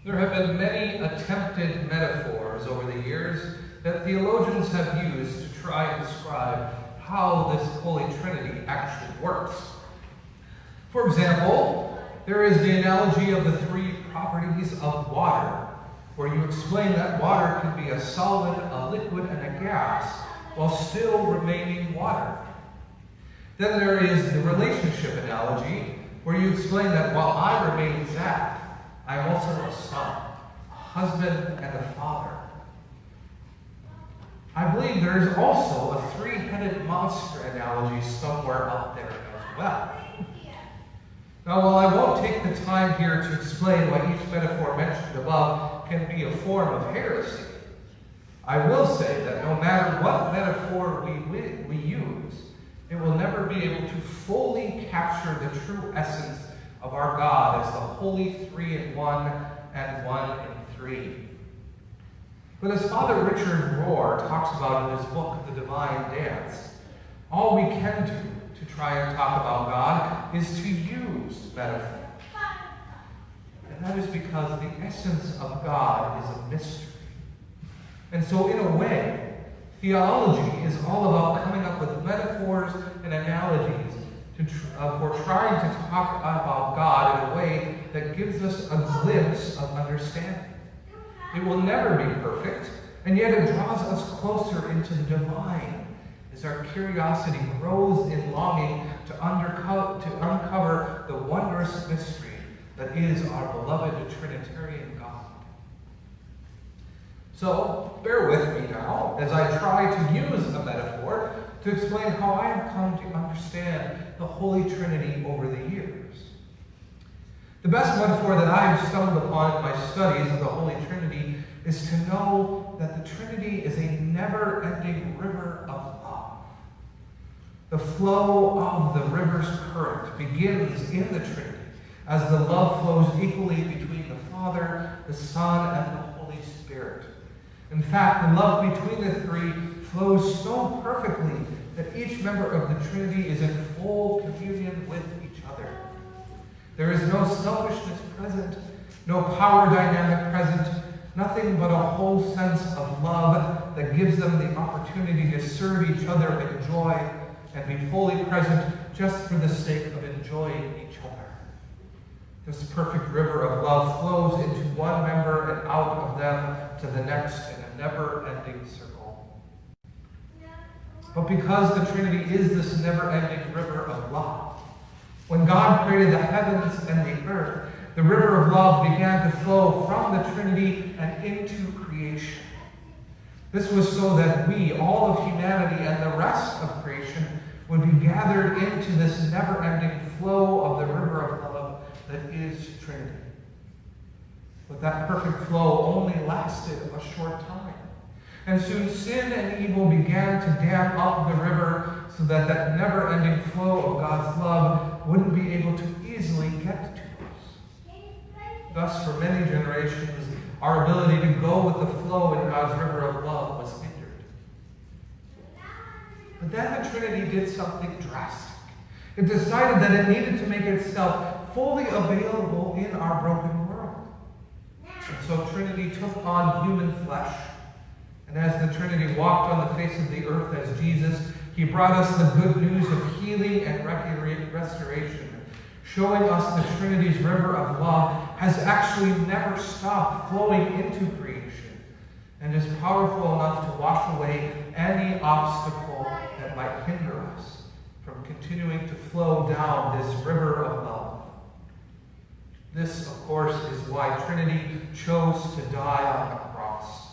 There have been many attempted metaphors over the years that theologians have used to try and describe how this Holy Trinity actually works. For example, there is the analogy of the three properties of water, where you explain that water can be a solid, a liquid, and a gas, while still remaining water. Then there is the relationship analogy, where you explain that while I remain Zach, I am also a son, a husband, and a father. I believe there is also a three-headed monster analogy somewhere out there as well. Now, while I won't take the time here to explain why each metaphor mentioned above can be a form of heresy, I will say that no matter what metaphor we use, it will never be able to fully capture the true essence of our God as the Holy Three in One and One in Three. But as Father Richard Rohr talks about in his book, The Divine Dance, all we can do to try and talk about God is to use metaphor. And that is because the essence of God is a mystery. And so in a way, theology is all about coming up with metaphors and analogies for trying to talk about God in a way that gives us a glimpse of understanding. It will never be perfect, and yet it draws us closer into the divine as our curiosity grows in longing to uncover the wondrous mystery that is our beloved Trinitarian God. So, bear with me now as I try to use a metaphor to explain how I have come to understand the Holy Trinity over the years. The best metaphor that I have stumbled upon in my studies of the Holy Trinity is to know that the Trinity is a never-ending river of love. The flow of the river's current begins in the Trinity as the love flows equally between the Father, the Son, and the Holy Spirit. In fact, the love between the three flows so perfectly that each member of the Trinity is in full communion with each other. There is no selfishness present, no power dynamic present, nothing but a whole sense of love that gives them the opportunity to serve each other in joy and be fully present just for the sake of enjoying each other. This perfect river of love flows into one member and out of them to the next in a never-ending circle. But because the Trinity is this never-ending river of love, when God created the heavens and the earth, the river of love began to flow from the Trinity and into creation. This was so that we, all of humanity and the rest of creation, would be gathered into this never-ending flow of the river of love that is Trinity. But that perfect flow only lasted a short time. And soon sin and evil began to dam up the river so that that never-ending flow of God's love wouldn't be able to easily get to us. Thus, for many generations, our ability to go with the flow in God's river of love was hindered. But then the Trinity did something drastic. It decided that it needed to make itself fully available in our broken world. And so Trinity took on human flesh. And as the Trinity walked on the face of the earth as Jesus, he brought us the good news of healing and restoration, showing us the Trinity's river of love has actually never stopped flowing into creation and is powerful enough to wash away any obstacle that might hinder us from continuing to flow down this river of love. This, of course, is why Trinity chose to die on the cross,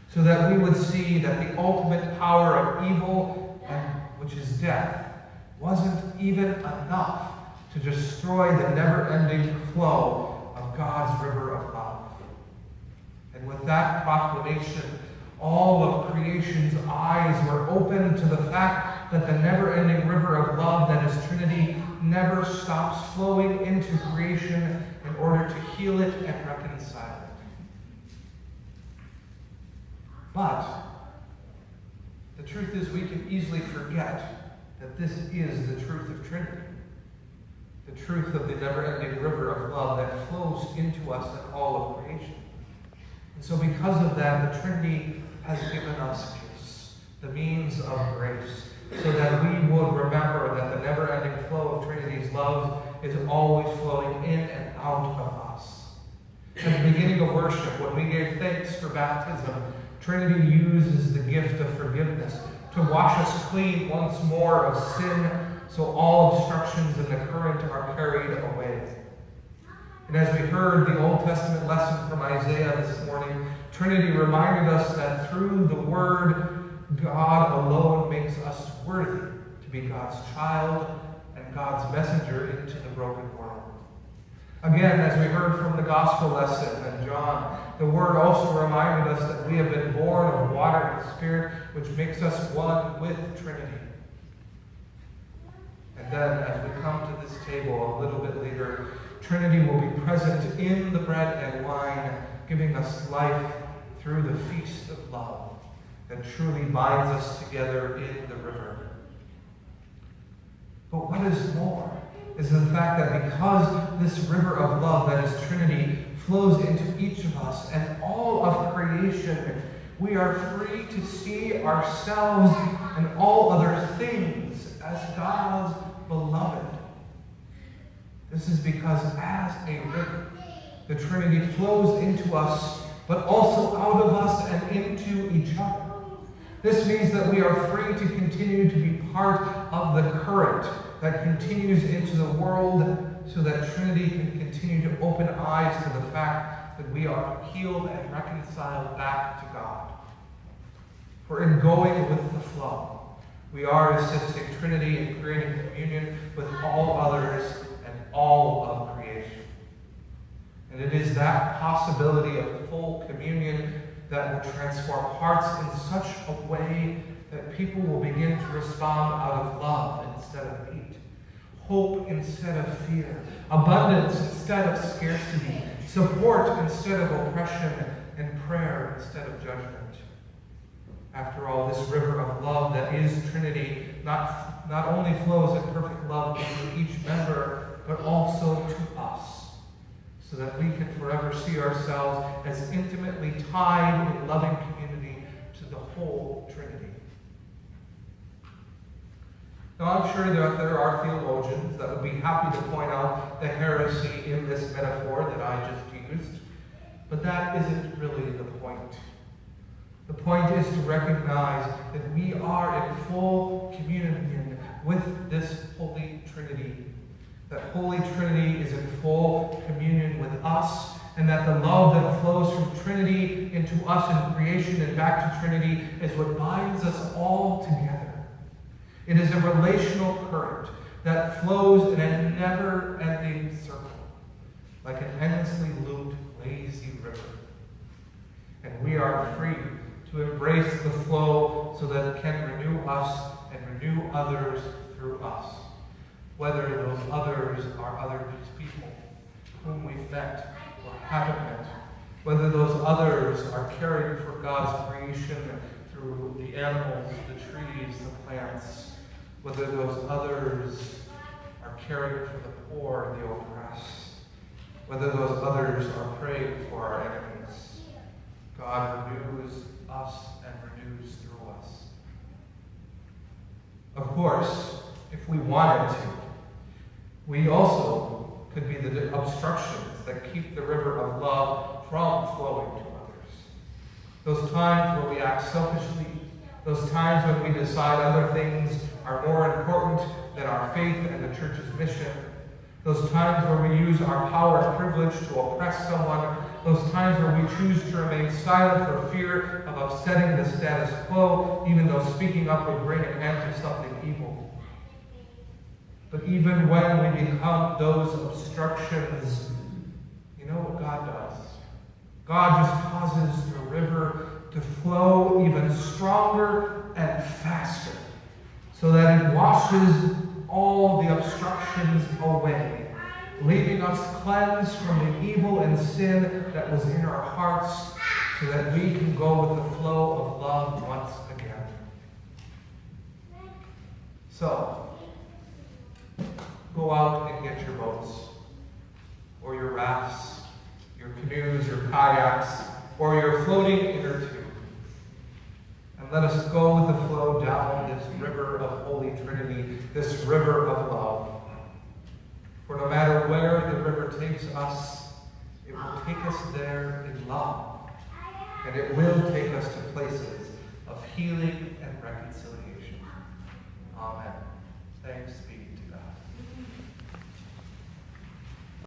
so that we would see that the ultimate power of evil, which is death, wasn't even enough to destroy the never-ending flow of God's river of love. And with that proclamation, all of creation's eyes were open to the fact that the never-ending river of love that is Trinity never stops flowing into creation in order to heal it and reconcile it. But the truth is we can easily forget that this is the truth of Trinity. the truth of the never-ending river of love that flows into us in all of creation. And so because of that, the Trinity has given us gifts, the means of grace, so that we would remember that the never-ending flow of Trinity's love is always flowing in and out of us. At the beginning of worship, when we gave thanks for baptism, Trinity uses the gift of forgiveness to wash us clean once more of sin, so all obstructions in the current are carried away. And as we heard the Old Testament lesson from Isaiah this morning, Trinity reminded us that through the Word, God alone makes us worthy to be God's child and God's messenger into the broken world. Again, as we heard from the Gospel lesson in John, the Word also reminded us that we have been born of water and Spirit, which makes us one with Trinity. And then, as we come to this table a little bit later, Trinity will be present in the bread and wine, giving us life through the feast of love that truly binds us together in the river. But what is more is the fact that because this river of love that is Trinity flows into each of us and all of creation, we are free to see ourselves and all other things as God's beloved. This is because as a river, the Trinity flows into us, but also out of us and into each other. This means that we are free to continue to be part of the current that continues into the world, so that Trinity can continue to open eyes to the fact that we are healed and reconciled back to God. For in going with the flow, we are assisting Trinity in creating communion with all others and all of creation. And it is that possibility of full communion that will transform hearts in such a way that people will begin to respond out of love instead of hate, hope instead of fear, abundance instead of scarcity, support instead of oppression, and prayer instead of judgment. After all, this river of love that is Trinity not only flows in perfect love to each member, but also to us, so that we can forever see ourselves as intimately tied in loving community to the whole Trinity. Now, I'm sure that there are theologians that would be happy to point out the heresy in this metaphor that I just used, but that isn't really the point. The point is to recognize that we are in full communion with this Holy Trinity. That Holy Trinity is in full communion with us, and that the love that flows from Trinity into us in creation and back to Trinity is what binds us all together. It is a relational current that flows in a never-ending circle, like an endlessly looped, lazy river. And we are free to embrace the flow so that it can renew us and renew others through us. Whether those others are other people whom we've met or haven't met, whether those others are caring for God's creation through the animals, the trees, the plants, whether those others are caring for the poor and the oppressed, whether those others are praying for our enemies. God renews us and renews through us. Of course, if we wanted to, we also could be the obstructions that keep the river of love from flowing to others. Those times where we act selfishly, those times when we decide other things are more important than our faith and the church's mission, those times where we use our power and privilege to oppress someone, those times where we choose to remain silent for fear of upsetting the status quo, even though speaking up would bring an end to something evil. But even when we become those obstructions, you know what God does? God just causes the river to flow even stronger and faster, so that it washes all the obstructions away, leaving us cleansed from the evil and sin that was in our hearts, so that we can go with the flow of love once again. So, go go out and get your boats, or your rafts, your canoes, your kayaks, or your floating inner tube. And let us go with the flow down this river of Holy Trinity, this river of love. For no matter where the river takes us, it will take us there in love. And it will take us to places of healing and reconciliation. Amen. Thanks be